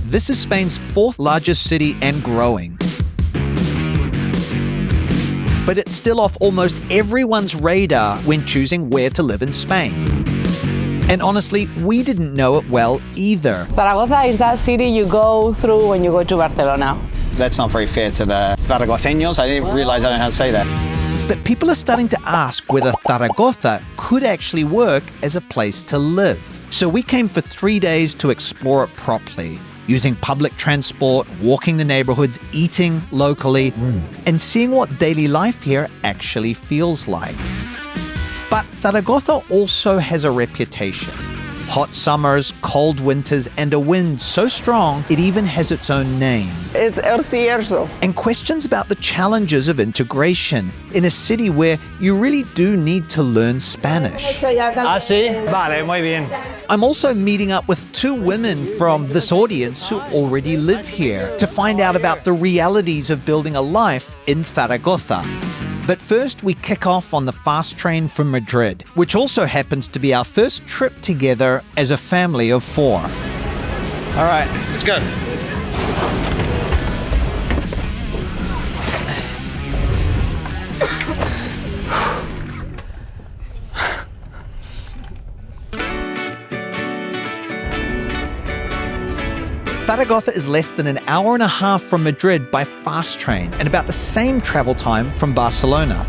This is Spain's 4th largest city and growing. But it's still off almost everyone's radar when choosing where to live in Spain. And honestly, we didn't know it well either. Zaragoza is that city you go through when you go to Barcelona. That's not very fair to the Zaragozeños. I didn't realize I don't know how to say that. But people are starting to ask whether Zaragoza could actually work as a place to live. So we came for 3 days to explore it properly, using public transport, walking the neighborhoods, eating locally, and seeing what daily life here actually feels like. But Zaragoza also has a reputation. Hot summers, cold winters, and a wind so strong it even has its own name. It's El Cierzo. And questions about the challenges of integration in a city where you really do need to learn Spanish. Ah, sí? Vale, muy bien. I'm also meeting up with 2 women from this audience who already live here to find out about the realities of building a life in Zaragoza. But first, we kick off on the fast train from Madrid, which also happens to be our first trip together as a family of 4. All right, let's go. Zaragoza is less than an hour and a half from Madrid by fast train and about the same travel time from Barcelona.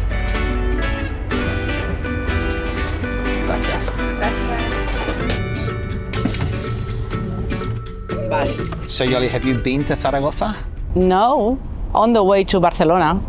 So Yoly, have you been to Zaragoza? No, on the way to Barcelona.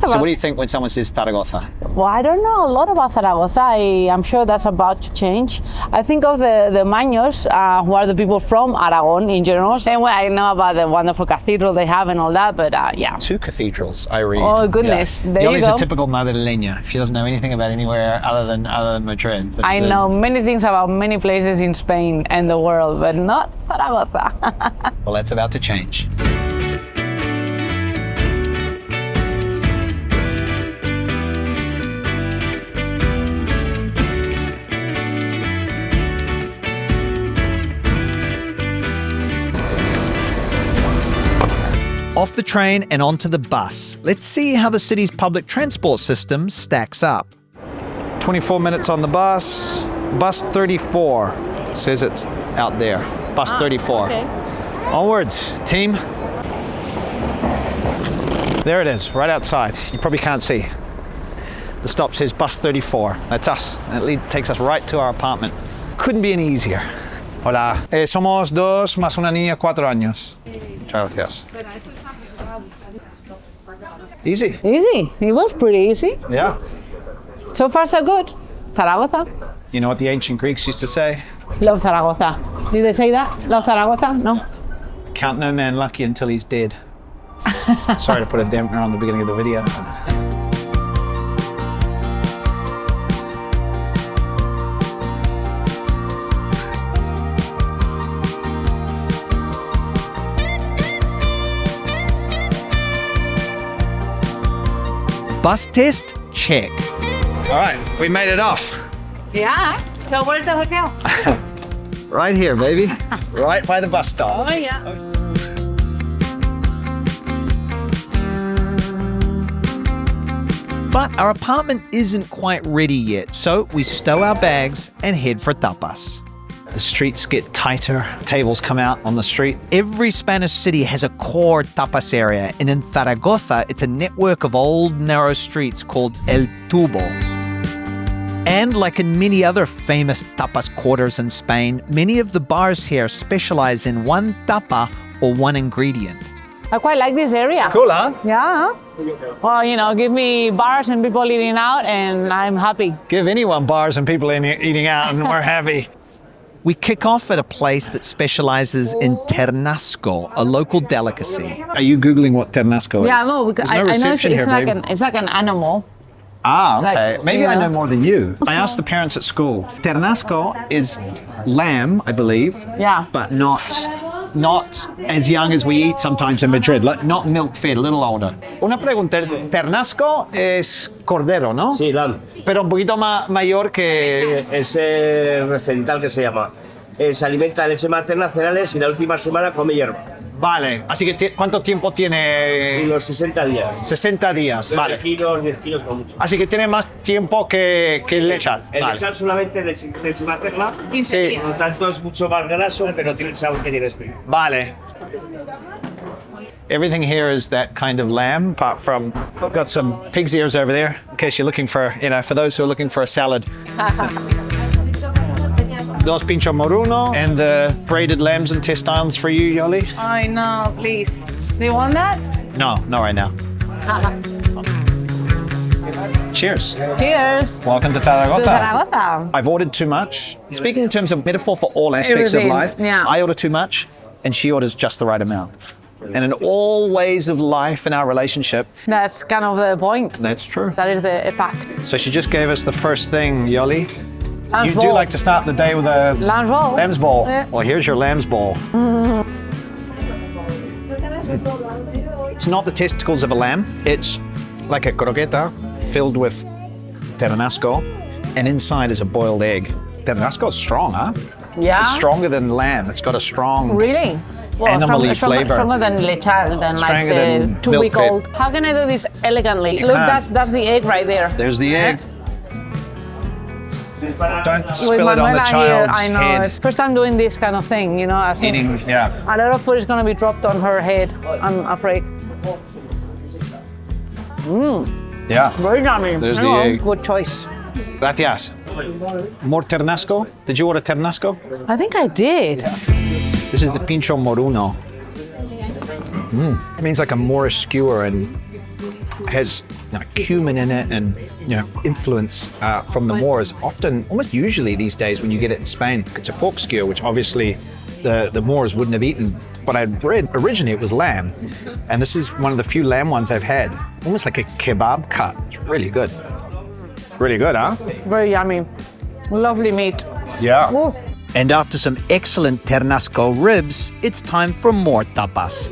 So what do you think when someone says Zaragoza? Well, I don't know a lot about Zaragoza. I'm sure that's about to change. I think of the Maños, who are the people from Aragon in general. And well, I know about the wonderful cathedral they have and all that, but yeah. 2 cathedrals, I read. Oh, goodness. Yeah. There you Yoly's go. a typical Madrileña. She doesn't know anything about anywhere other than Madrid. I know many things about many places in Spain and the world, but not Zaragoza. Well, that's about to change. Off the train and onto the bus. Let's see how the city's public transport system stacks up. 24 minutes on the bus. Bus 34. It says it's out there. Bus 34. Okay. Onwards, team. There it is, right outside. You probably can't see. The stop says bus 34. That's us. And it takes us right to our apartment. Couldn't be any easier. Hola. Somos 2 más una niña 4 años. Muchas gracias. Easy. Easy. It was pretty easy. Yeah. So far, so good. Zaragoza. You know what the ancient Greeks used to say? Love Zaragoza. Did they say that? Love Zaragoza? No? Count no man lucky until he's dead. Sorry to put a dampener on the beginning of the video. Bus test? Check. All right, we made it off. Yeah. So where's the hotel? Right here, baby. Right by the bus stop. Oh, yeah. But our apartment isn't quite ready yet, so we stow our bags and head for Tapas. The streets get tighter, tables come out on the street. Every Spanish city has a core tapas area, and in Zaragoza, it's a network of old, narrow streets called El Tubo. And like in many other famous tapas quarters in Spain, many of the bars here specialize in one tapa or one ingredient. I quite like this area. Cool, huh? Yeah. Well, you know, give me bars and people eating out and I'm happy. Give anyone bars and people eating out and we're happy. We kick off at a place that specializes in ternasco, a local delicacy. Are you Googling what ternasco is? Yeah, no, because There's no I know it's, reception here, babe. it's like an animal. Ah, okay. Like, Maybe I yeah. know more than you. I asked the parents at school. Ternasco is lamb, I believe. Yeah. But not as young as we eat sometimes in Madrid. Like not milk fed, a little older. Una pregunta. Ternasco es cordero, ¿no? Sí, lamb. Pero un poquito más mayor que... Es recental que se llama. Se alimenta de leche materna, cereales y la última semana come hierba. Vale, así que ¿cuánto tiempo tiene? Unos 60 días. 60 días, vale. 10 kilos con mucho. Así que tiene más tiempo que el lechal. El Vale. lechal solamente leche materna, Sí. por lo tanto es mucho más graso, pero tiene el sabor que tiene este. Vale. Everything here is that kind of lamb, apart from I've got some pig's ears over there, in case you're looking for, for those who are looking for a salad. Dos pincho moruno and the braided lambs intestines for you, Yoly. I know, please. Do you want that? No, not right now. Cheers. Cheers. Welcome to Zaragoza. To Zaragoza. I've ordered too much. Speaking in terms of metaphor for all aspects Everything, of life, yeah. I order too much and she orders just the right amount. And in all ways of life in our relationship, That's kind of the point. that's true. That is the fact. So she just gave us the first thing, Yoly. Lamb's You do ball. like to start the day with a Lamb's ball. lamb's ball. Yeah. Well, here's your lamb's ball. It's not the testicles of a lamb. It's like a croqueta filled with ternasco, and inside is a boiled egg. Ternasco is strong, huh? Yeah. It's stronger than lamb. It's got a strong... Really? Well, Animal-y stronger, flavor. Stronger than lechal, than Stronger like than the milk two-week-old. How can I do this elegantly? Look, can't. that's the egg right there. There's the egg. Don't With spill it on the Manuela child's here, I know. head. It's first time doing this kind of thing, you know. I think Eating, yeah. a lot of food is going to be dropped on her head, I'm afraid. Yeah. Very yummy. There's You the know, egg. Good choice. Gracias. More ternasco? Did you order ternasco? I think I did. This is the pincho moruno. It means like a Moorish skewer and has cumin in it and influence from the Moors. Often, almost usually these days when you get it in Spain, it's a pork skewer, which obviously the Moors wouldn't have eaten. But I'd read originally it was lamb, and this is one of the few lamb ones I've had. Almost like a kebab cut. It's really good. Really good, huh? Very yummy. Lovely meat. Yeah. Ooh. And after some excellent ternasco ribs, it's time for more tapas.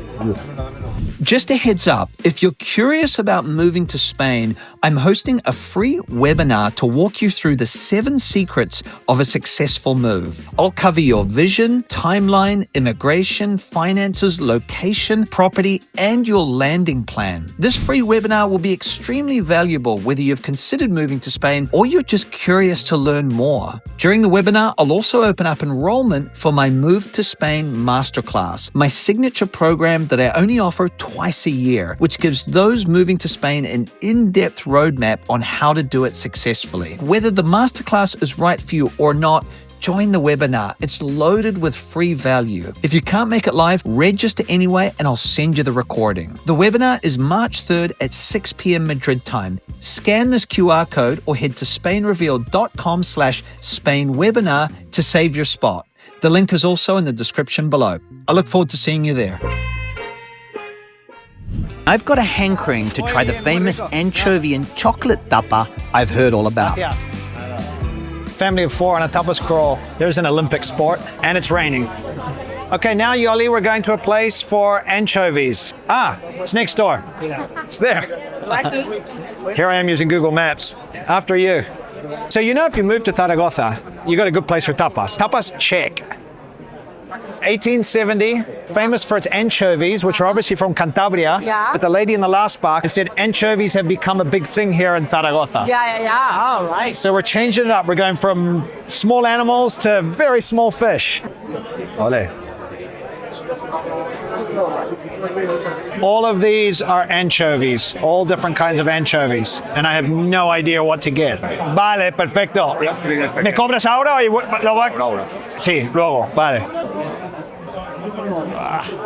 Just a heads up, if you're curious about moving to Spain, I'm hosting a free webinar to walk you through the 7 secrets of a successful move. I'll cover your vision, timeline, immigration, finances, location, property, and your landing plan. This free webinar will be extremely valuable whether you've considered moving to Spain or you're just curious to learn more. During the webinar, I'll also open up enrollment for my Move to Spain Masterclass, my signature program that I only offer twice a year, which gives those moving to Spain an in-depth roadmap on how to do it successfully. Whether the masterclass is right for you or not, join the webinar. It's loaded with free value. If you can't make it live, register anyway and I'll send you the recording. The webinar is March 3rd at 6 p.m. Madrid time. Scan this QR code or head to spainrevealed.com/SpainWebinar to save your spot. The link is also in the description below. I look forward to seeing you there. I've got a hankering to try the famous anchovy and chocolate tapa I've heard all about. Yeah. Family of 4 on a tapas crawl. There's an Olympic sport, and it's raining. Okay, now, Yoly, we're going to a place for anchovies. Ah, it's next door. It's there. Here I am using Google Maps. After you. So if you move to Zaragoza, you got a good place for tapas. Tapas, check. 1870, famous for its anchovies, which are obviously from Cantabria. Yeah. But the lady in the last bar said anchovies have become a big thing here in Zaragoza. Yeah. All right. So we're changing it up. We're going from small animals to very small fish. Ole. All of these are anchovies, all different kinds of anchovies, and I have no idea what to get. Vale, perfecto. ¿Me cobras ahora o luego? Sí, luego. Vale.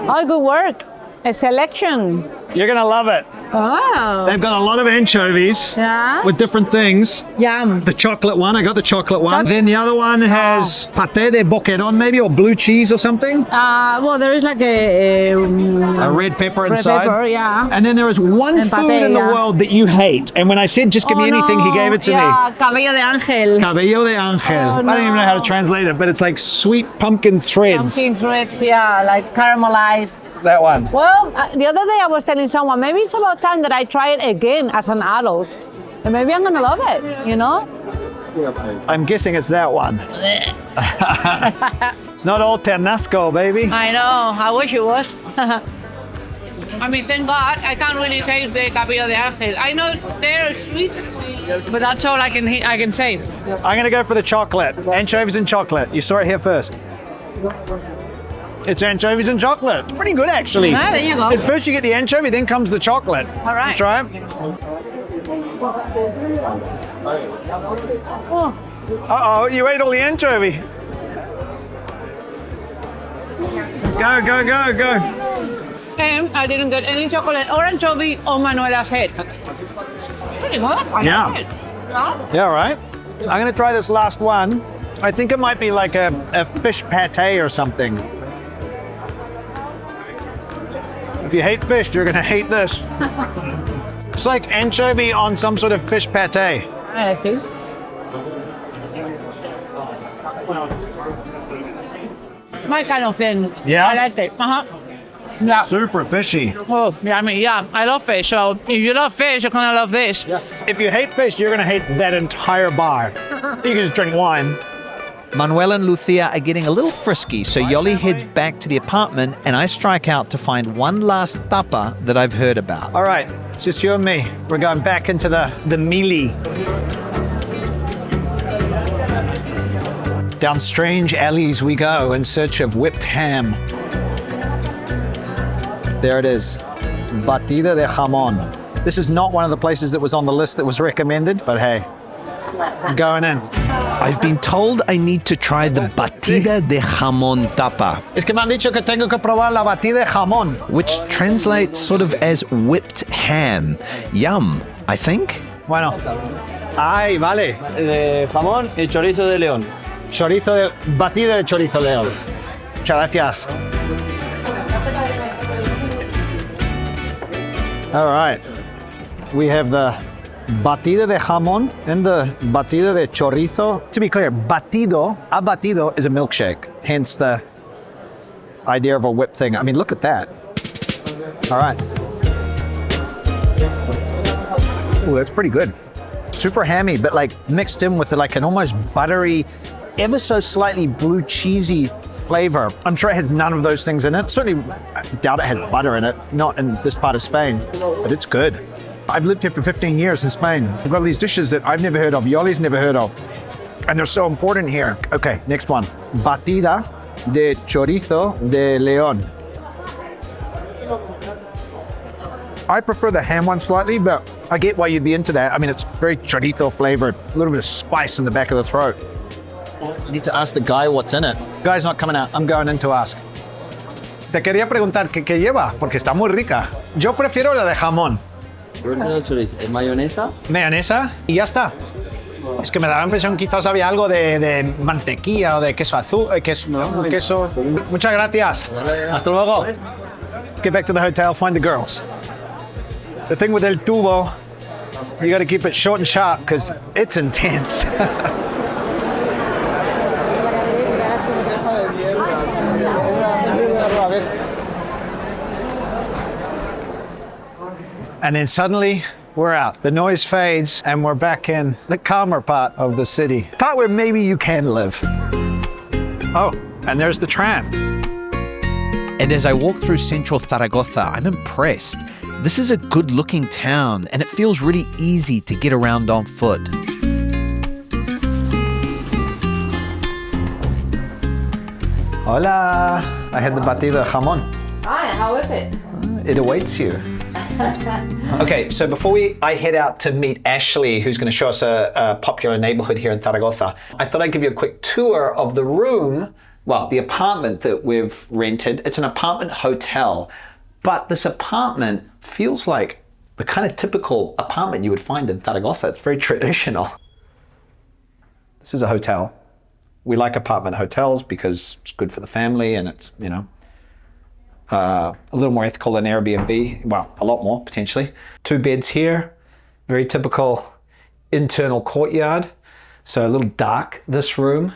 Oh, good work. A selection. You're gonna love it. Oh. They've got a lot of anchovies Yeah. with different things. Yum. The chocolate one, I got the chocolate one. Then the other one has pâté de boqueron maybe, or blue cheese or something. Well, there is like a Red pepper red inside. pepper, yeah. And then there is one And food pâté, in the yeah. world that you hate. And when I said, just give me anything, he gave it to me. Cabello de ángel. Cabello de ángel. Oh, I don't even know how to no. translate it, but it's like sweet pumpkin threads. Pumpkin threads, yeah, like caramelized. That one. Well, the other day I was telling someone, maybe it's about time that I try it again as an adult. And maybe I'm gonna love it, I'm guessing it's that one. It's not all Ternasco, baby. I know. I wish it was. I mean, thank God I can't really taste the Capilla de Ángel. I know they're sweet, but that's all I can say. I'm gonna go for the chocolate. Anchovies and chocolate. You saw it here first. It's anchovies and chocolate. Pretty good, actually. Ah, there you go. At first you get the anchovy, then comes the chocolate. All right. Try it. Uh-oh, you ate all the anchovy. Go, go, go, go. And I didn't get any chocolate or anchovy on Manuela's head. Pretty good. I like it. Yeah, all right. I'm gonna try this last one. I think it might be like a fish pate or something. If you hate fish, you're gonna hate this. It's like anchovy on some sort of fish pate. I like it. My kind of thing. Yeah? I like it. Yeah. Super fishy. Oh, yeah, I mean, yeah, I love fish. So if you love fish, you're gonna love this. If you hate fish, you're gonna hate that entire bar. You can just drink wine. Manuel and Lucia are getting a little frisky, so Yoly heads back to the apartment and I strike out to find one last tapa that I've heard about. All right, it's just you and me. We're going back into the mili. Down strange alleys we go in search of whipped ham. There it is, batida de jamón. This is not one of the places that was on the list that was recommended, but hey, I'm going in. I've been told I need to try the batida de jamón tapa, Es que me han dicho que tengo que probar la batida de jamón. which translates sort of as whipped ham. Yum, I think. Bueno, ay, vale. De jamón y chorizo de león. Chorizo de, batida de chorizo de león. Muchas gracias. All right, we have the batida de jamón and the batida de chorizo. To be clear, a batido is a milkshake, hence the idea of a whipped thing. I mean, look at that. All right. Ooh, that's pretty good. Super hammy, but like mixed in with like an almost buttery, ever so slightly blue cheesy flavor. I'm sure it has none of those things in it. Certainly, I doubt it has butter in it, not in this part of Spain, but it's good. I've lived here for 15 years in Spain. We've got all these dishes that I've never heard of, Yoly's never heard of, and they're so important here. Okay, next one. Batida de chorizo de león. I prefer the ham one slightly, but I get why you'd be into that. I mean, it's very chorizo flavored, a little bit of spice in the back of the throat. I need to ask the guy what's in it. Guy's not coming out. I'm going in to ask. Te quería preguntar qué lleva, porque está muy rica. Yo prefiero la de jamón. Mayonesa. Mayonesa y ya está. Es que me da la impresión quizás había algo de mantequilla o de queso azul, queso. Muchas gracias. Hasta luego. Let's get back to the hotel, find the girls. The thing with El Tubo, you got to keep it short and sharp because it's intense. And then suddenly, we're out. The noise fades, and we're back in the calmer part of the city. Part where maybe you can live. Oh, and there's the tram. And as I walk through central Zaragoza, I'm impressed. This is a good-looking town, and it feels really easy to get around on foot. Hola. I had the batida de jamón. Hi, how is it? It awaits you. Okay, so before I head out to meet Ashley, who's going to show us a popular neighborhood here in Zaragoza, I thought I'd give you a quick tour of the room, well, the apartment that we've rented. It's an apartment hotel, but this apartment feels like the kind of typical apartment you would find in Zaragoza. It's very traditional. This is a hotel. We like apartment hotels because it's good for the family and it's, you know, a little more ethical than Airbnb. Well, a lot more, potentially. 2 beds here. Very typical internal courtyard. So a little dark, this room.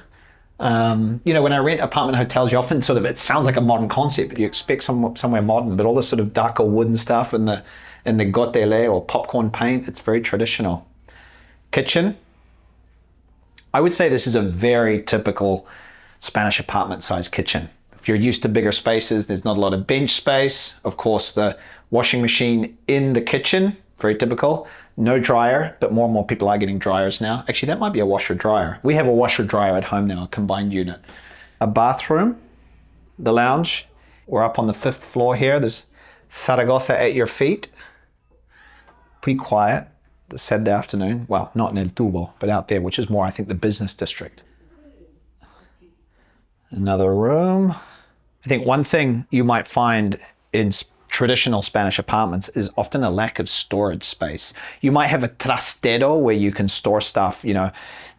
You know, when I rent apartment hotels, you often sort of, it sounds like a modern concept. You expect somewhere modern, but all this sort of darker wooden stuff and the gotele or popcorn paint, it's very traditional. Kitchen. I would say this is a very typical Spanish apartment-sized kitchen. If you're used to bigger spaces, there's not a lot of bench space. Of course, the washing machine in the kitchen, very typical. No dryer, but more and more people are getting dryers now. Actually, that might be a washer-dryer. We have a washer-dryer at home now, a combined unit. A bathroom, the lounge. We're up on the 5th floor here. There's Zaragoza at your feet. Pretty quiet this Saturday afternoon. Well, not in El Tubo, but out there, which is more, I think, the business district. Another room. I think one thing you might find in traditional Spanish apartments is often a lack of storage space. You might have a trastero where you can store stuff, you know,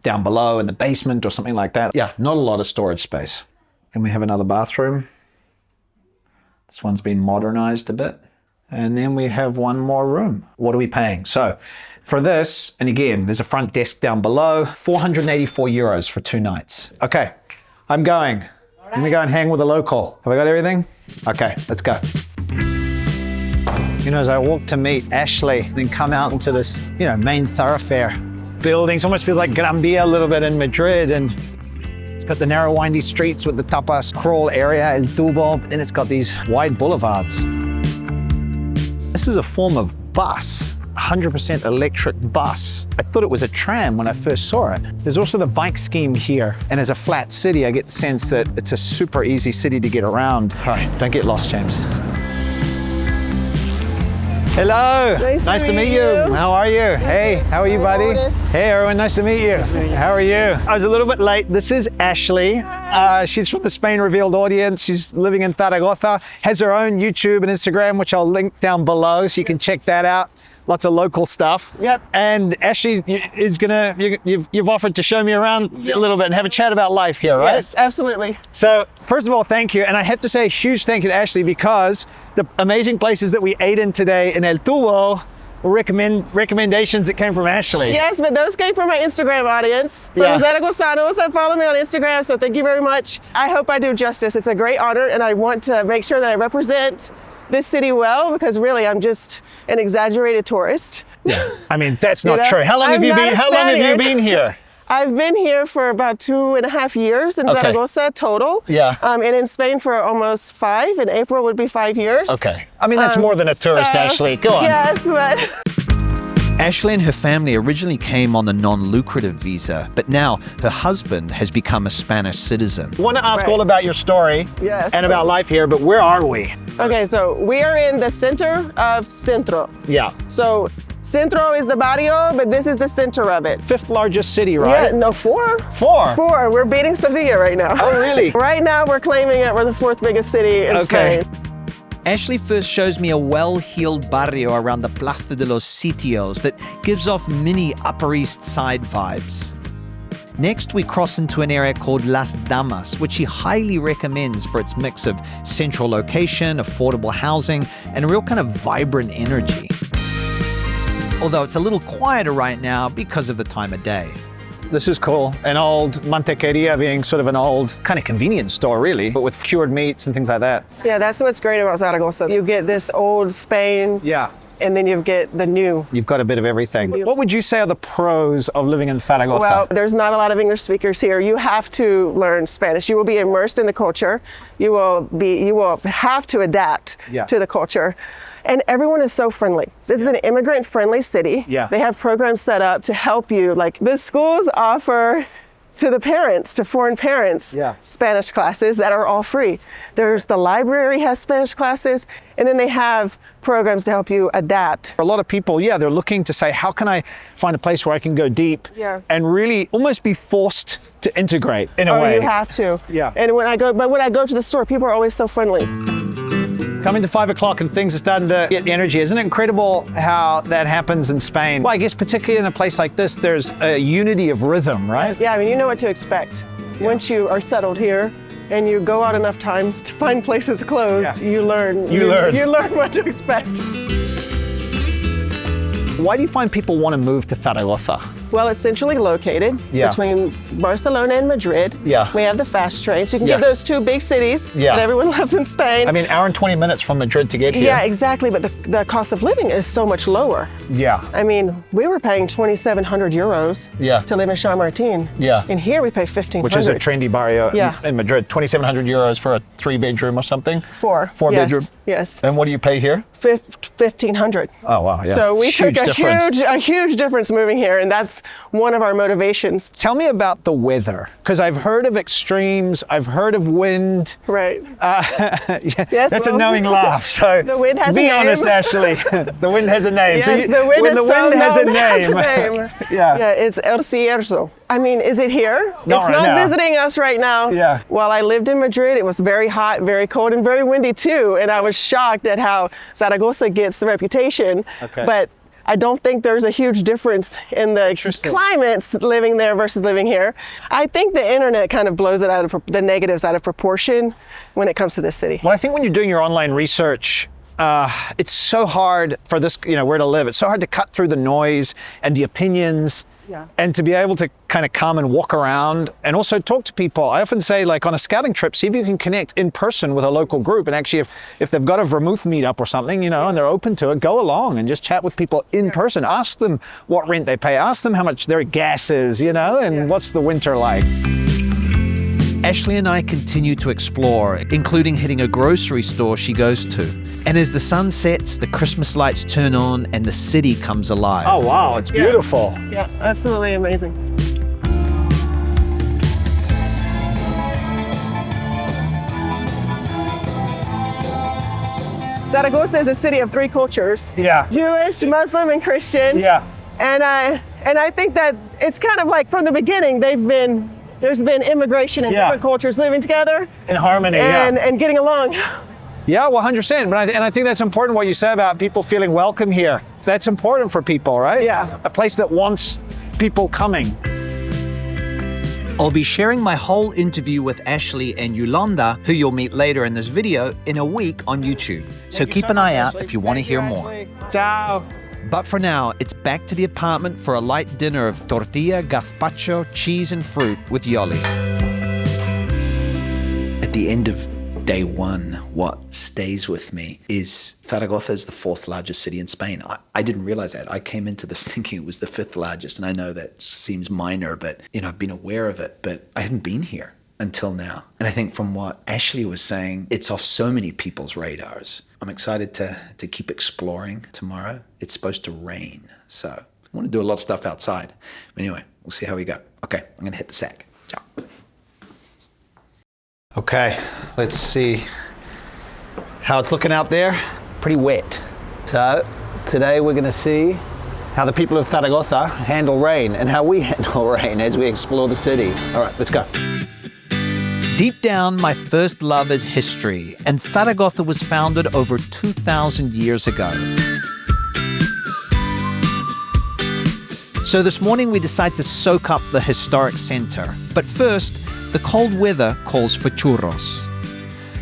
down below in the basement or something like that. Yeah, not a lot of storage space. And we have another bathroom. This one's been modernized a bit. And then we have one more room. What are we paying? So for this, and again, there's a front desk down below, 484 euros for 2 nights. Okay, I'm going. Let me go and hang with a local. Have I got everything? Okay, let's go. You know, as I walk to meet Ashley, then come out into this, you know, main thoroughfare. Buildings, almost feels like Gran Via a little bit in Madrid, and it's got the narrow, windy streets with the Tapas crawl area, El Tubo, but then it's got these wide boulevards. This is a form of bus, 100% electric bus. I thought it was a tram when I first saw it. There's also the bike scheme here, and as a flat city, I get the sense that it's a super easy city to get around. All right, don't get lost, James. Hello. Nice to meet you. How are you? Hey, how are you, buddy? Hey, everyone. Nice to meet you. How are you? I was a little bit late. This is Ashley. She's from the Spain Revealed audience. She's living in Zaragoza. Has her own YouTube and Instagram, which I'll link down below, so you can check that out. Lots of local stuff. Yep. And Ashley is gonna, you've offered to show me around a little bit and have a chat about life here, right? Yes, absolutely. So first of all, thank you. And I have to say a huge thank you to Ashley, because the amazing places that we ate in today in El Tubo were recommendations that came from Ashley. Yes, but those came from my Instagram audience, from Zaragozanos that follow me on Instagram, so thank you very much. I hope I do justice. It's a great honor, and I want to make sure that I represent this city well, because really I'm just an exaggerated tourist. Yeah. I mean, that's not true. How long have you been here? I've been here for about 2.5 years in Zaragoza total. Yeah. And in Spain for almost 5. In April would be 5 years. Okay. I mean, that's more than a tourist, Ashley. Go on. Yes, but Ashley and her family originally came on the non-lucrative visa, but now her husband has become a Spanish citizen. I want to ask all about your story and about life here, but where are we? Okay, so we are in the center of Centro. Yeah. So Centro is the barrio, but this is the center of it. 5th largest city, right? Yeah, no, 4. 4? 4. We're beating Sevilla right now. Oh, really? Right now we're claiming it. We're the 4th biggest city in Spain. Ashley first shows me a well-heeled barrio around the Plaza de los Sitios that gives off mini Upper East Side vibes. Next, we cross into an area called Las Damas, which she highly recommends for its mix of central location, affordable housing, and a real kind of vibrant energy. Although it's a little quieter right now because of the time of day. This is cool. An old mantequeria, being sort of an old kind of convenience store, really, but with cured meats and things like that. Yeah, that's what's great about Zaragoza. You get this old Spain. Yeah. And then you get the new. You've got a bit of everything. What would you say are the pros of living in Zaragoza? Well, there's not a lot of English speakers here. You have to learn Spanish. You will be immersed in the culture. You will have to adapt to the culture. And everyone is so friendly. This is an immigrant-friendly city. Yeah. They have programs set up to help you. Like the schools offer to the parents, to foreign parents, Spanish classes that are all free. There's the library has Spanish classes, and then they have programs to help you adapt. A lot of people, they're looking to say, how can I find a place where I can go deep and really almost be forced to integrate in a way. You have to. Yeah. And when I go to the store, people are always so friendly. Coming to 5 o'clock and things are starting to get the energy. Isn't it incredible how that happens in Spain? Well, I guess particularly in a place like this, there's a unity of rhythm, right? Yeah, I mean, you know what to expect. Once you are settled here and you go out enough times to find places closed, you learn what to expect. Why do you find people want to move to Zaragoza? well, it's centrally located between Barcelona and Madrid. Yeah. We have the fast train, so you can get those two big cities that everyone loves in Spain. I mean, hour and 20 minutes from Madrid to get here. Yeah, exactly, but the cost of living is so much lower. Yeah. I mean, we were paying 2,700 euros to live in Chamartín. Yeah. And here we pay 1,500. Which is a trendy barrio in Madrid. 2,700 euros for a 3-bedroom or something? Four bedroom. Yes. And what do you pay here? 1,500. Oh, wow, yeah. So we took a huge difference moving here, and that's one of our motivations. Tell me about the weather, because I've heard of extremes, I've heard of wind. Right. Yes, that's a knowing laugh. So the wind has a be name. honest, Ashley. The wind has a name. Yes, So when the wind has a name. Yeah, it's El Cierzo. I mean, is it here? It's not visiting us right now. Yeah. While I lived in Madrid, it was very hot, very cold, and very windy too. And I was shocked at how Zaragoza gets the reputation. Okay. But I don't think there's a huge difference in the climates living there versus living here. I think the internet kind of blows it out of the negatives out of proportion when it comes to this city. Well, I think when you're doing your online research, it's so hard for this, where to live. It's so hard to cut through the noise and the opinions. Yeah. And to be able to kind of come and walk around and also talk to people. I often say, like, on a scouting trip, see if you can connect in person with a local group. And actually, if they've got a vermouth meetup or something, and they're open to it, go along and just chat with people in person. Ask them what rent they pay. Ask them how much their gas is, and what's the winter like. Ashley and I continue to explore, including hitting a grocery store she goes to. And as the sun sets, the Christmas lights turn on and the city comes alive. Oh, wow, it's beautiful. Yeah, absolutely amazing. Zaragoza is a city of 3 cultures. Yeah. Jewish, Muslim, and Christian. Yeah. And I think that it's kind of like from the beginning, there's been immigration and different cultures living together. In harmony, and getting along. Yeah, 100%. And I think that's important what you said about people feeling welcome here. That's important for people, right? Yeah. A place that wants people coming. I'll be sharing my whole interview with Ashley and Ulonda, who you'll meet later in this video, in a week on YouTube. So keep an eye out if you want to hear more. Ciao. But for now, it's back to the apartment for a light dinner of tortilla, gazpacho, cheese and fruit with Yoly. At the end of day one, what stays with me is Zaragoza is the 4th largest city in Spain. I didn't realize that. I came into this thinking it was the 5th largest, and I know that seems minor, but I've been aware of it, but I haven't been here until now. And I think from what Ashley was saying, it's off so many people's radars. I'm excited to keep exploring tomorrow. It's supposed to rain, so I want to do a lot of stuff outside. But anyway, we'll see how we go. Okay, I'm going to hit the sack. Ciao. Okay, let's see how it's looking out there. Pretty wet. So today we're going to see how the people of Zaragoza handle rain and how we handle rain as we explore the city. All right, let's go. Deep down, my first love is history, and Zaragoza was founded over 2,000 years ago. So this morning we decide to soak up the historic center. But first, the cold weather calls for churros.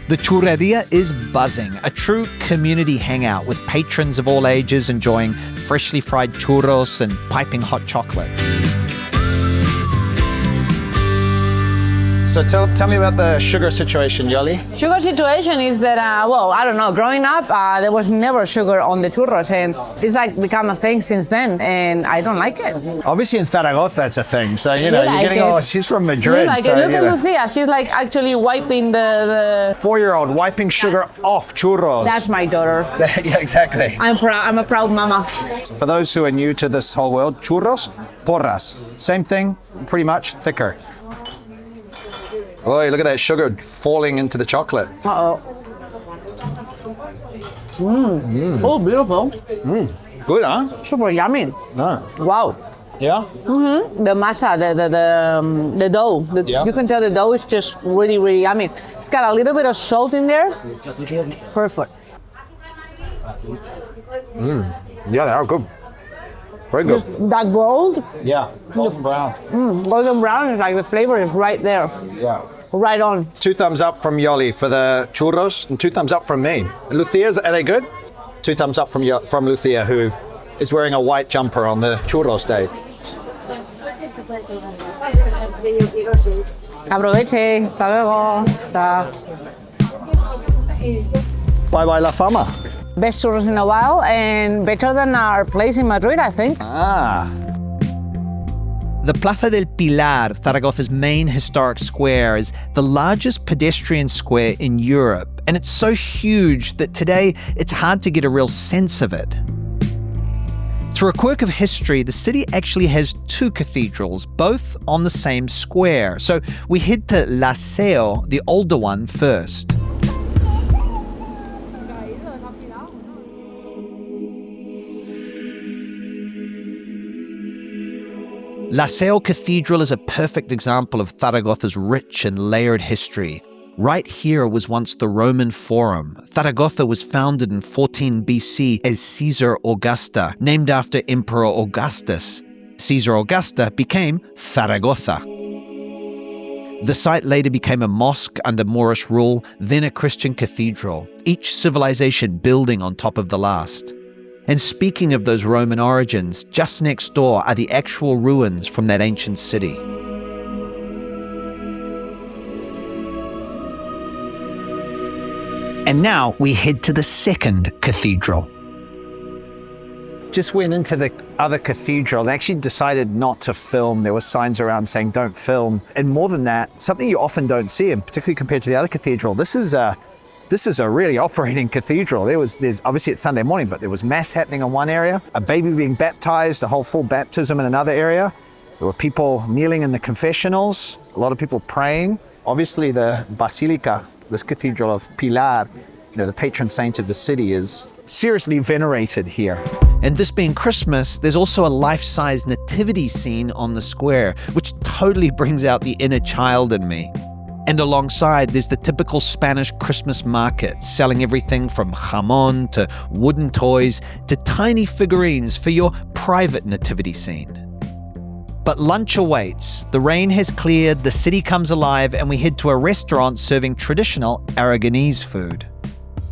The churreria is buzzing, a true community hangout with patrons of all ages enjoying freshly fried churros and piping hot chocolate. So tell me about the sugar situation, Yoly. Sugar situation is that, I don't know, growing up, there was never sugar on the churros, and it's like become a thing since then, and I don't like it. Obviously in Zaragoza it's a thing, so you're like getting it. she's from Madrid. Like so, look at Lucia, she's like actually wiping the 4-year-old wiping sugar off churros. That's my daughter. Yeah, exactly. I'm a proud mama. For those who are new to this whole world, churros, porras. Same thing, pretty much, thicker. Oh, look at that sugar falling into the chocolate. Uh-oh. Oh, beautiful. Good, huh? Super yummy. No. Wow. Yeah? The masa, the dough. You can tell the dough is just really, really yummy. It's got a little bit of salt in there. Perfect. Yeah, they are good. Very good. That gold, Yeah, golden brown. golden brown is like the flavor is right there. Yeah. Right on. 2 thumbs up from Yoly for the churros, and 2 thumbs up from me. Lucia's, are they good? 2 thumbs up from Lucia, who is wearing a white jumper on the churros day. Aproveche. Hasta luego. Chao. Bye bye, La Fama. Best churros in a while and better than our place in Madrid, I think. Ah. The Plaza del Pilar, Zaragoza's main historic square, is the largest pedestrian square in Europe, and it's so huge that today it's hard to get a real sense of it. Through a quirk of history, the city actually has two cathedrals, both on the same square. So we head to La Seu, the older one, first. La Seu Cathedral is a perfect example of Zaragoza's rich and layered history. Right here was once the Roman Forum. Zaragoza was founded in 14 BC as Caesar Augusta, named after Emperor Augustus. Caesar Augusta became Zaragoza. The site later became a mosque under Moorish rule, then a Christian cathedral, each civilization building on top of the last. And speaking of those Roman origins, just next door are the actual ruins from that ancient city. And now we head to the second cathedral. Just went into the other cathedral. They actually decided not to film. There were signs around saying don't film. And more than that, something you often don't see, and particularly compared to the other cathedral, this is a really operating cathedral. There's obviously it's Sunday morning, but there was mass happening in one area, a baby being baptized, a whole full baptism in another area. There were people kneeling in the confessionals, a lot of people praying. Obviously the Basilica, this cathedral of Pilar, the patron saint of the city, is seriously venerated here. And this being Christmas, there's also a life-size nativity scene on the square, which totally brings out the inner child in me. And alongside, there's the typical Spanish Christmas market, selling everything from jamón to wooden toys to tiny figurines for your private nativity scene. But lunch awaits. The rain has cleared, the city comes alive, and we head to a restaurant serving traditional Araggonese food.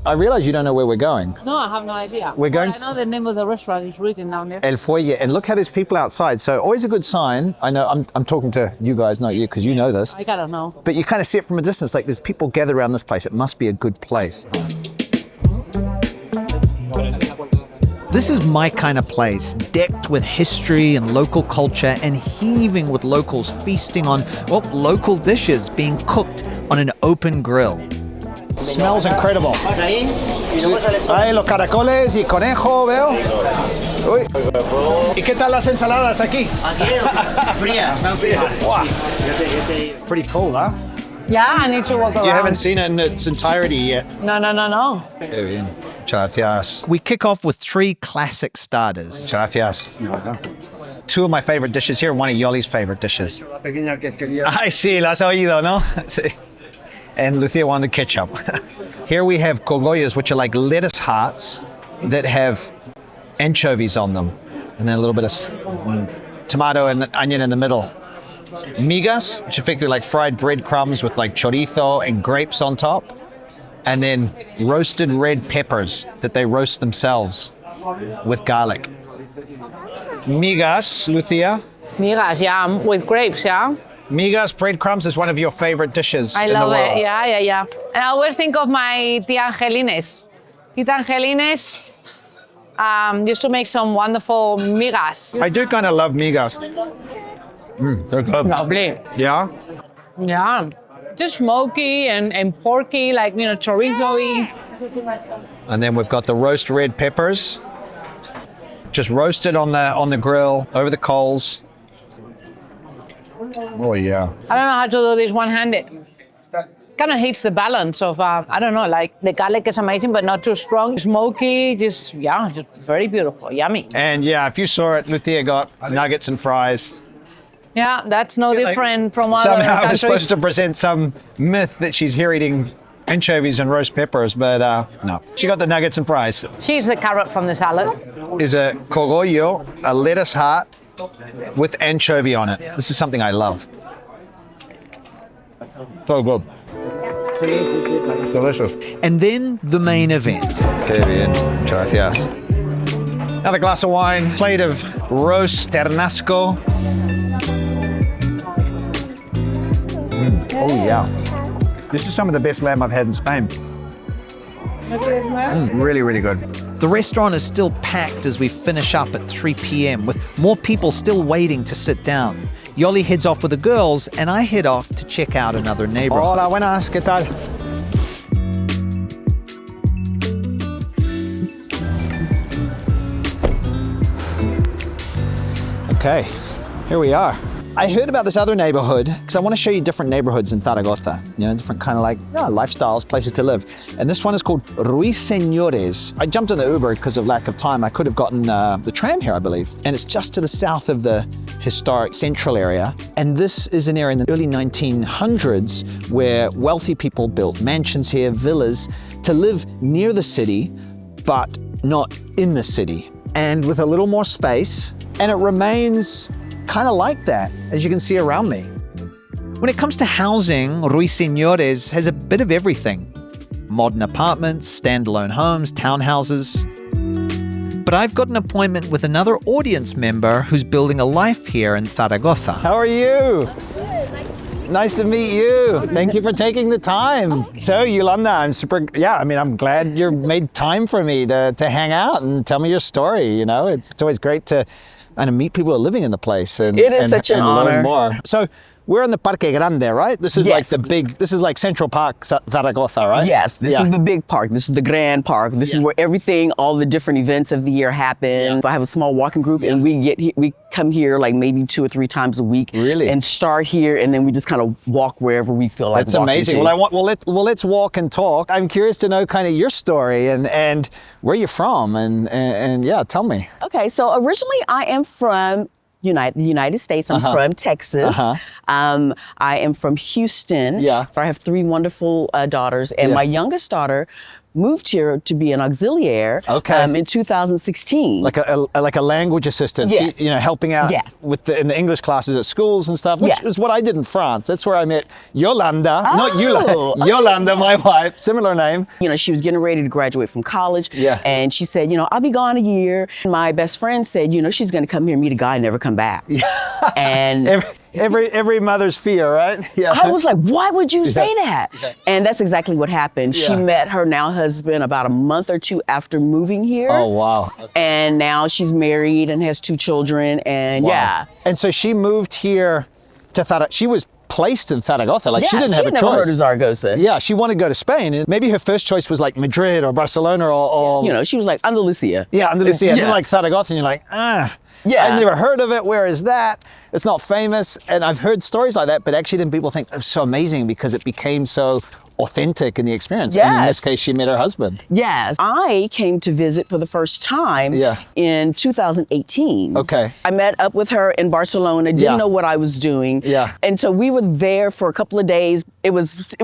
I realize you don't know where we're going. No, I have no idea. We're going. I know the name of the restaurant is written down there. El Fuelle, and look how there's people outside. So always a good sign. I know I'm talking to you guys, not you, because you know this. I gotta know. But you kind of see it from a distance, like there's people gathered around this place. It must be a good place. This is my kind of place, decked with history and local culture and heaving with locals feasting on, local dishes being cooked on an open grill. It smells incredible. Ahí los caracoles y conejo, veo. Uy. ¿Y qué tal las ensaladas aquí? Wow. Pretty cool, huh? Yeah, I need to walk around. You haven't seen it in its entirety yet. No. Qué bien. Gracias. We kick off with three classic starters. Gracias. Two of my favorite dishes here, and one of Yoly's favorite dishes. Ay, sí, lo has oído, ¿no? Sí. And Lucia wanted ketchup. Here we have cogollos, which are like lettuce hearts that have anchovies on them. And then a little bit of tomato and onion in the middle. Migas, which are effectively like fried breadcrumbs with like chorizo and grapes on top. And then roasted red peppers that they roast themselves with garlic. Migas, Lucia. Migas, yeah, with grapes, yeah. Migas, breadcrumbs is one of your favorite dishes in the world. I love it, yeah. And I always think of my Tía Angelines. Tita Angelines used to make some wonderful migas. I do kind of love migas. They're good. Lovely. Yeah? Yeah. Just smoky and porky, like, chorizo-y. And then we've got the roast red peppers. Just roasted on the grill, over the coals. Oh, yeah. I don't know how to do this one-handed. Kind of hits the balance of, like the garlic is amazing, but not too strong. Smoky, just very beautiful, yummy. And yeah, if you saw it, Lucia got nuggets and fries. Yeah, that's no different from other somehow countries. I was supposed to present some myth that she's here eating anchovies and roast peppers, but no. She got the nuggets and fries. She's the carrot from the salad. Is a cogollo, a lettuce heart with anchovy on it. This is something I love. So good. Delicious. And then the main event. Qué bien. Gracias. Another glass of wine, plate of roast ternasco. Oh yeah. This is some of the best lamb I've had in Spain. Really, really good. The restaurant is still packed as we finish up at 3 p.m. with more people still waiting to sit down. Yoly heads off with the girls and I head off to check out another neighborhood. Hola, buenas, ¿qué tal? Okay, here we are. I heard about this other neighborhood because I want to show you different neighborhoods in Zaragoza. You know, different kind of like lifestyles, places to live. And this one is called Ruiseñores. I jumped in the Uber because of lack of time. I could have gotten the tram here, I believe. And it's just to the south of the historic central area. And this is an area in the early 1900s where wealthy people built mansions here, villas, to live near the city, but not in the city. And with a little more space. And it remains kind of like that, as you can see around me. When it comes to housing, Ruiseñores has a bit of everything. Modern apartments, standalone homes, townhouses. But I've got an appointment with another audience member who's building a life here in Zaragoza. How are you? Nice to meet you. Thank you for taking the time. So, Ulonda, I'm glad you made time for me to hang out and tell me your story. You know, it's always great to meet people who are living in the place and it is such an honor. Learn more. So we're in the Parque Grande, right? This is Yes. this is like Central Park, Zaragoza, right? Yes, this is the big park. This is the grand park. This is where everything, all the different events of the year happen. I have a small walking group and we come here like maybe 2 or 3 times a week. Really? And start here and then we just kind of walk wherever we feel like That's walking amazing. to. Let's walk and talk. I'm curious to know kind of your story and where you're from and yeah, tell me. Okay, so originally I am from the United States. I'm from Texas. I am from Houston. Yeah. I have 3 wonderful daughters, and my youngest daughter moved here to be an auxiliary in 2016. Like a language assistant, Yes. you know, helping out in the English classes at schools and stuff, which is what I did in France. That's where I met Yolanda, not Yula, Yolanda, my wife, similar name. You know, she was getting ready to graduate from college, Yeah. and she said, you know, I'll be gone a year. My best friend said, you know, she's going to come here and meet a guy and never come back. And every mother's fear, right? Yeah. I was like, why would you say that? And that's exactly what happened. She met her now husband about a month or 2 after moving here. Oh, wow. And now she's married and has 2 children, and And so she moved here to Zaragoza. She was placed in Zaragoza. Like she didn't have a never heard choice. of Zaragoza. Yeah, she wanted to go to Spain. And maybe her first choice was like Madrid or Barcelona or You know, she was like, Andalusia. Yeah, Andalusia. And then Yeah. like Zaragoza, and you're like, Yeah. I've never heard of it. Where is that? It's not famous. And I've heard stories like that, but actually then people think it's so amazing because it became so authentic in the experience. And in this case, she met her husband. Yes. I came to visit for the first time in 2018. Okay. I met up with her in Barcelona, didn't know what I was doing. Yeah. And so we were there for a couple of days. It was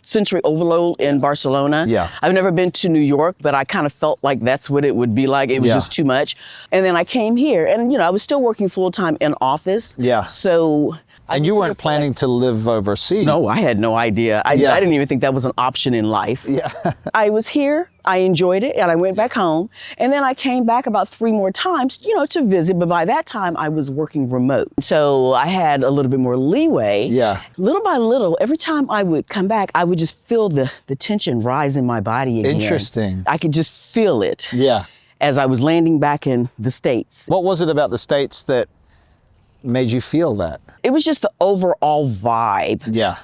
sensory overload in Barcelona. Yeah. I've never been to New York, but I kind of felt like that's what it would be like. It was just too much. And then I came here and, you know, I was still working full time in office. Yeah. So. And you weren't planning to live overseas. No, I had no idea. I didn't even think that was an option in life. Yeah. I was here, I enjoyed it, and I went back home. And then I came back about 3 more times, you know, to visit. But by that time, I was working remote. So I had a little bit more leeway. Yeah. Little by little, every time I would come back, I would just feel the tension rise in my body again. Interesting. I could just feel it. Yeah. As I was landing back in the States. What was it about the States that made you feel that? It was just the overall vibe. Yeah.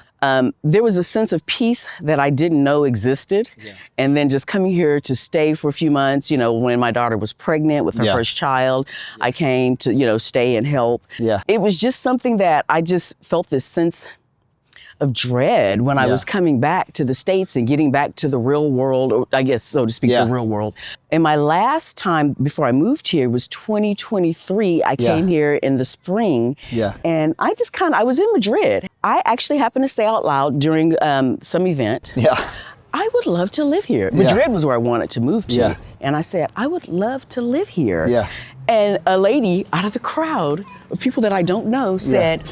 There was a sense of peace that I didn't know existed. Yeah. And then just coming here to stay for a few months, you know, when my daughter was pregnant with her first child, I came to, you know, stay and help. Yeah. It was just something that I just felt this sense of dread when I was coming back to the States and getting back to the real world, or I guess, so to speak, the real world. And my last time before I moved here was 2023. I came here in the spring. Yeah. And I just I was in Madrid. I actually happened to say out loud during some event. Yeah. I would love to live here. Madrid was where I wanted to move to. Yeah. And I said, I would love to live here. Yeah. And a lady out of the crowd of people that I don't know said,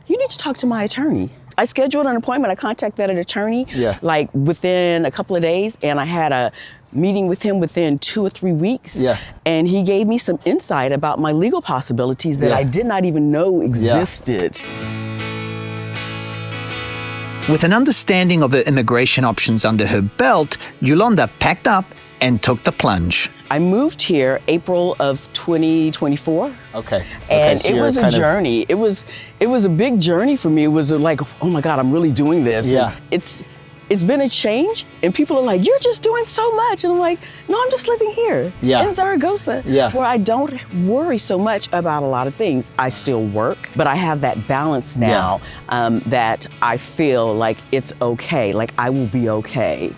you need to talk to my attorney. I scheduled an appointment. I contacted an attorney like within a couple of days, and I had a meeting with him within 2 or 3 weeks. Yeah. And he gave me some insight about my legal possibilities that I did not even know existed. With an understanding of the immigration options under her belt, Ulonda packed up and took the plunge. I moved here April of 2024. Okay. And so it was a journey. It was a big journey for me. It was like, oh my God, I'm really doing this. Yeah. And it's been a change, and people are like, you're just doing so much. And I'm like, no, I'm just living here in Zaragoza, where I don't worry so much about a lot of things. I still work, but I have that balance now that I feel like it's okay, like I will be okay.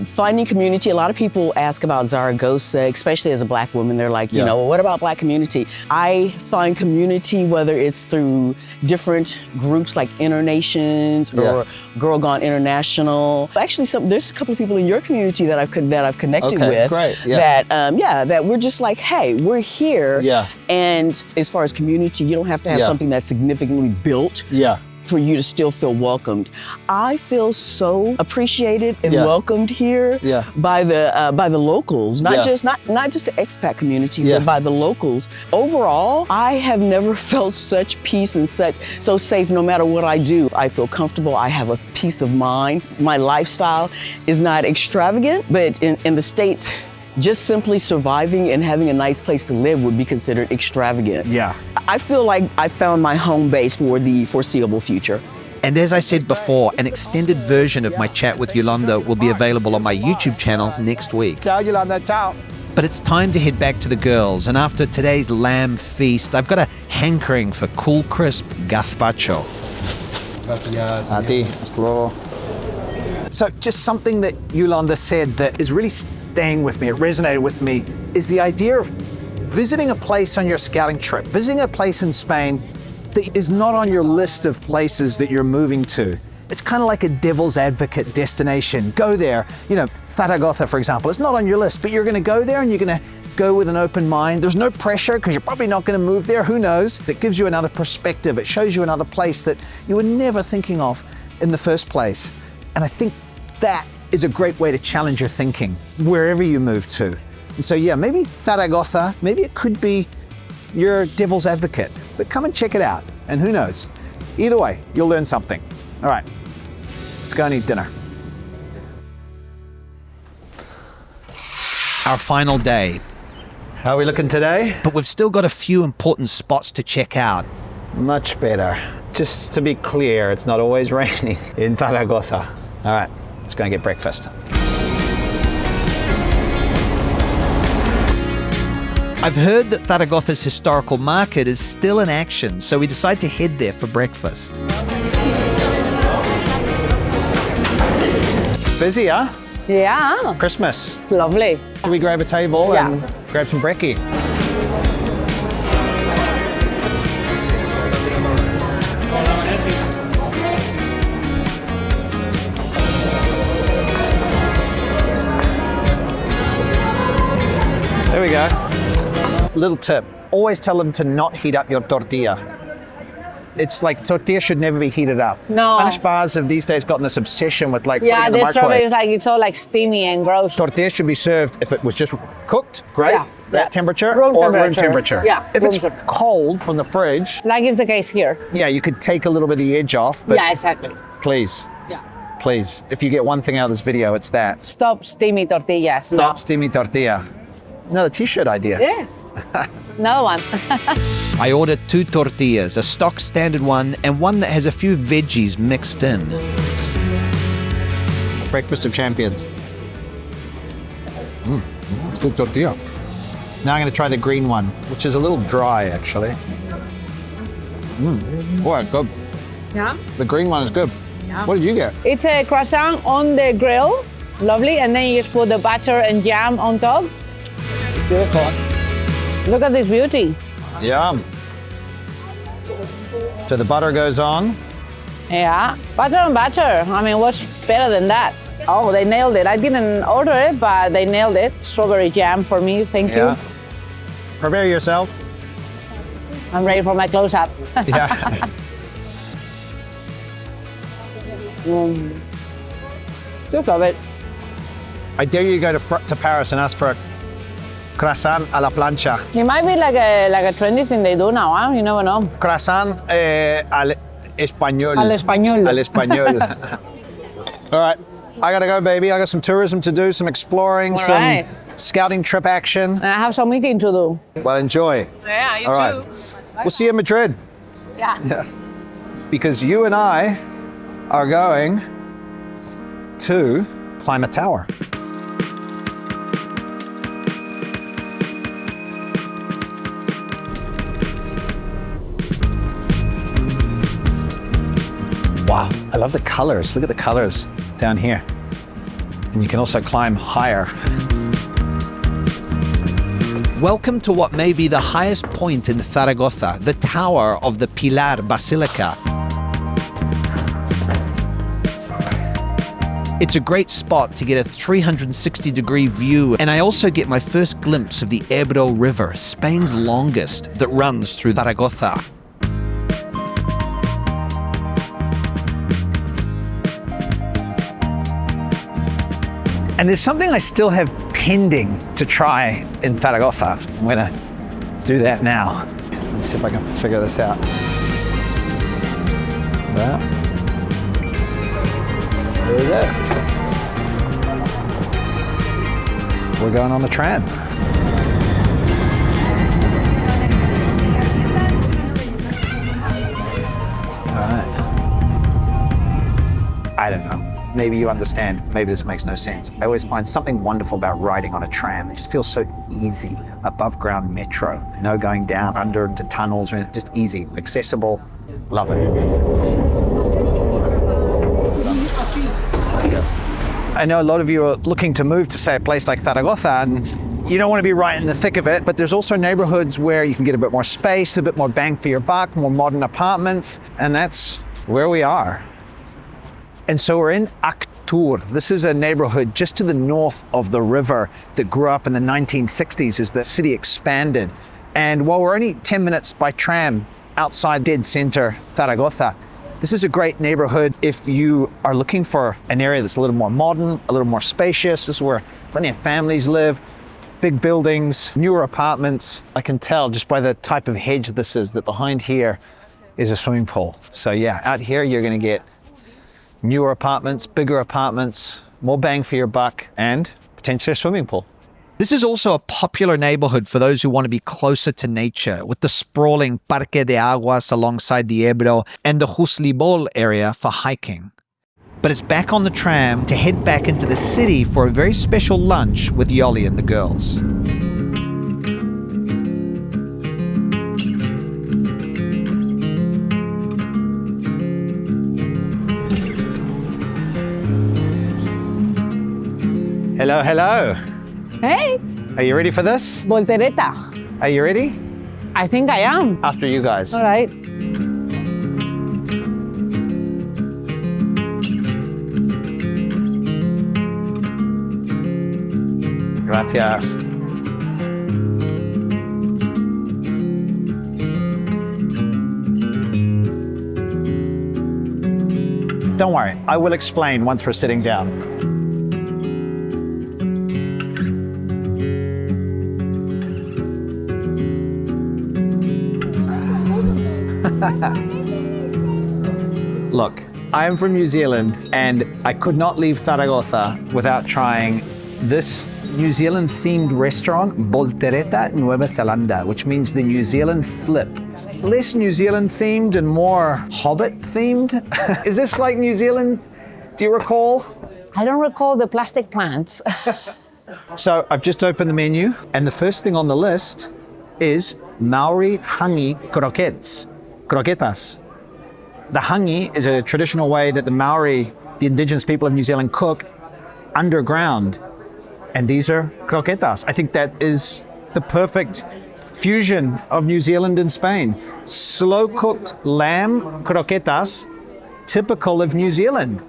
Finding community, a lot of people ask about Zaragoza, especially as a Black woman. They're like, you know, well, what about Black community? I find community, whether it's through different groups like Internations or Girl Gone International. Actually, there's a couple of people in your community that I've connected with. Great. That we're just like, hey, we're here. And as far as community, you don't have to have something that's significantly built. For you to still feel welcomed. I feel so appreciated and welcomed here by the locals, not just the expat community, but by the locals. Overall, I have never felt such peace and so safe. No matter what I do, I feel comfortable. I have a peace of mind. My lifestyle is not extravagant, but in the States, just simply surviving and having a nice place to live would be considered extravagant. I feel like I found my home base for the foreseeable future. And as I said before, an extended version of my chat with Ulonda will be available on my YouTube channel next week. Ciao, Ulonda, ciao. But it's time to head back to the girls, and after today's lamb feast, I've got a hankering for cool, crisp gazpacho. A ti, hasta luego. So just something that Ulonda said that is really staying with me, it resonated with me, is the idea of visiting a place on your scouting trip, visiting a place in Spain that is not on your list of places that you're moving to. It's kind of like a devil's advocate destination. Go there, you know, Zaragoza, for example, it's not on your list, but you're gonna go there and you're gonna go with an open mind. There's no pressure because you're probably not gonna move there, who knows? It gives you another perspective. It shows you another place that you were never thinking of in the first place. And I think that is a great way to challenge your thinking wherever you move to. And so yeah, maybe Zaragoza, maybe it could be your devil's advocate, but come and check it out. And who knows? Either way, you'll learn something. All right, let's go and eat dinner. Our final day. How are we looking today? But we've still got a few important spots to check out. Much better. Just to be clear, it's not always raining in Zaragoza. All right, let's go and get breakfast. I've heard that Zaragoza's historical market is still in action, so we decide to head there for breakfast. It's busy, huh? Yeah. Christmas. Lovely. Should we grab a table and grab some brekkie? There we go. Little tip, always tell them to not heat up your tortilla. It's like tortilla should never be heated up. No. Spanish bars have these days gotten this obsession with like putting it in the the strawberry microwave. is like, it's all like steamy and gross. Tortilla should be served if it was just cooked, great, that temperature, Room or temperature. room temperature. Yeah, If room it's temperature. cold from the fridge, Like is the case here. yeah, you could take a little bit of the edge off, but Yeah, exactly. please, Yeah. please, if you get one thing out of this video, it's that. Stop steamy tortillas. Stop steamy tortilla. Another t-shirt idea. Yeah. Another one. I ordered 2 tortillas, a stock standard one and one that has a few veggies mixed in. Breakfast of champions. It's good tortilla. Now I'm going to try the green one, which is a little dry actually. Boy, good. Yeah. The green one is good. Yeah. What did you get? It's a croissant on the grill. Lovely. And then you just put the butter and jam on top. Beautiful. Look at this beauty. Yum. So the butter goes on. Yeah. Butter and butter. I mean, what's better than that? Oh, they nailed it. I didn't order it, but they nailed it. Strawberry jam for me. Thank you. Prepare yourself. I'm ready for my close-up. Yeah. Just love it. I dare you to go to Paris and ask for a croissant à la plancha. It might be like a trendy thing they do now, huh? You never know. Croissant al español. Al español. Al español. All right, I gotta go, baby. I got some tourism to do, some exploring, some scouting trip action. And I have some meeting to do. Well, enjoy. Yeah, you All right. We'll see you in Madrid. Yeah. Because you and I are going to climb a tower. Wow, I love the colors. Look at the colors down here. And you can also climb higher. Welcome to what may be the highest point in Zaragoza, the tower of the Pilar Basilica. It's a great spot to get a 360-degree view, and I also get my first glimpse of the Ebro River, Spain's longest, that runs through Zaragoza. And there's something I still have pending to try in Zaragoza. I'm gonna do that now. Let me see if I can figure this out. Well, there we go. We're going on the tram. All right. I don't know. Maybe you understand, maybe this makes no sense. I always find something wonderful about riding on a tram. It just feels so easy. Above ground metro, no going down under into tunnels, just easy, accessible, love it. Yes. I know a lot of you are looking to move to, say, a place like Zaragoza, and you don't want to be right in the thick of it, but there's also neighborhoods where you can get a bit more space, a bit more bang for your buck, more modern apartments, and that's where we are. And so we're in Actur. This is a neighborhood just to the north of the river that grew up in the 1960s as the city expanded. And while we're only 10 minutes by tram outside dead center Zaragoza, this is a great neighborhood if you are looking for an area that's a little more modern, a little more spacious. This is where plenty of families live, big buildings, newer apartments. I can tell just by the type of hedge this is that behind here is a swimming pool. So yeah, out here you're gonna get newer apartments, bigger apartments, more bang for your buck, and potentially a swimming pool. This is also a popular neighborhood for those who want to be closer to nature, with the sprawling Parque de Aguas alongside the Ebro and the Huslibol area for hiking. But it's back on the tram to head back into the city for a very special lunch with Yoly and the girls. Hello, hello. Hey, Are you ready for this? voltereta. Are you ready? I think I am. After you guys. All right. Gracias. Don't worry, I will explain once we're sitting down. Look, I am from New Zealand and I could not leave Zaragoza without trying this New Zealand-themed restaurant, Voltereta Nueva Zelanda, which means the New Zealand flip. It's less New Zealand-themed and more Hobbit-themed. Is this like New Zealand? Do you recall? I don't recall the plastic plants. So I've just opened the menu, and the first thing on the list is Maori hangi croquetas. The hangi is a traditional way that the Maori, the indigenous people of New Zealand, cook underground. And these are croquetas. I think that is the perfect fusion of New Zealand and Spain. Slow-cooked lamb croquetas, typical of New Zealand.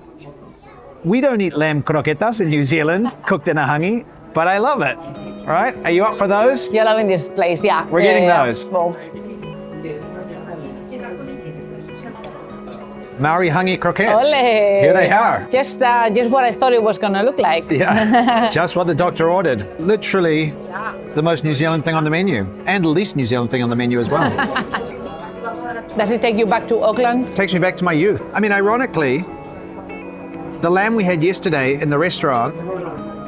We don't eat lamb croquetas in New Zealand, cooked in a hangi, but I love it. All right, are you up for those? You're loving this place, yeah. We're getting those. Well, Maori hangi croquettes. Ole. Here they are. Just what I thought it was gonna look like. Yeah, just what the doctor ordered. Literally the most New Zealand thing on the menu, and the least New Zealand thing on the menu as well. Does it take you back to Auckland? Takes me back to my youth. I mean, ironically, the lamb we had yesterday in the restaurant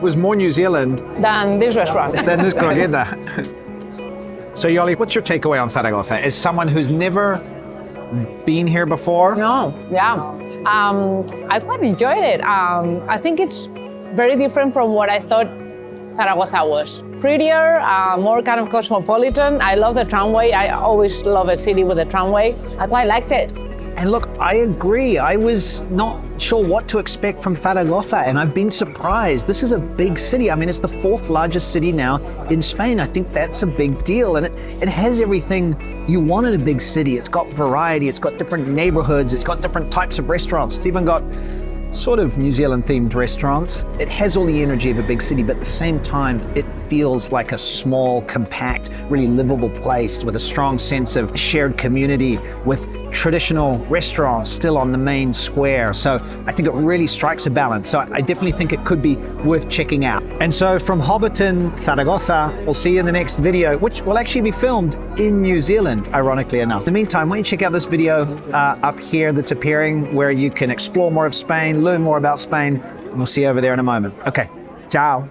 was more New Zealand Than this restaurant. than this croqueta. So Yoly, what's your takeaway on Zaragoza? As someone who's never been here before? No, yeah. I quite enjoyed it. I think it's very different from what I thought Zaragoza was. Prettier, more kind of cosmopolitan. I love the tramway. I always love a city with a tramway. I quite liked it. And look, I agree. I was not sure what to expect from Zaragoza, and I've been surprised. This is a big city. I mean, it's the 4th largest city now in Spain. I think that's a big deal, and it has everything you want in a big city. It's got variety, it's got different neighborhoods, it's got different types of restaurants. It's even got sort of New Zealand themed restaurants. It has all the energy of a big city, but at the same time, it feels like a small, compact, really livable place with a strong sense of shared community with traditional restaurants still on the main square. So I think it really strikes a balance. So I definitely think it could be worth checking out. And so from Hobbiton, Zaragoza, we'll see you in the next video, which will actually be filmed in New Zealand, ironically enough. In the meantime, why don't you check out this video up here that's appearing where you can explore more of Spain, learn more about Spain, and we'll see you over there in a moment. Okay, ciao.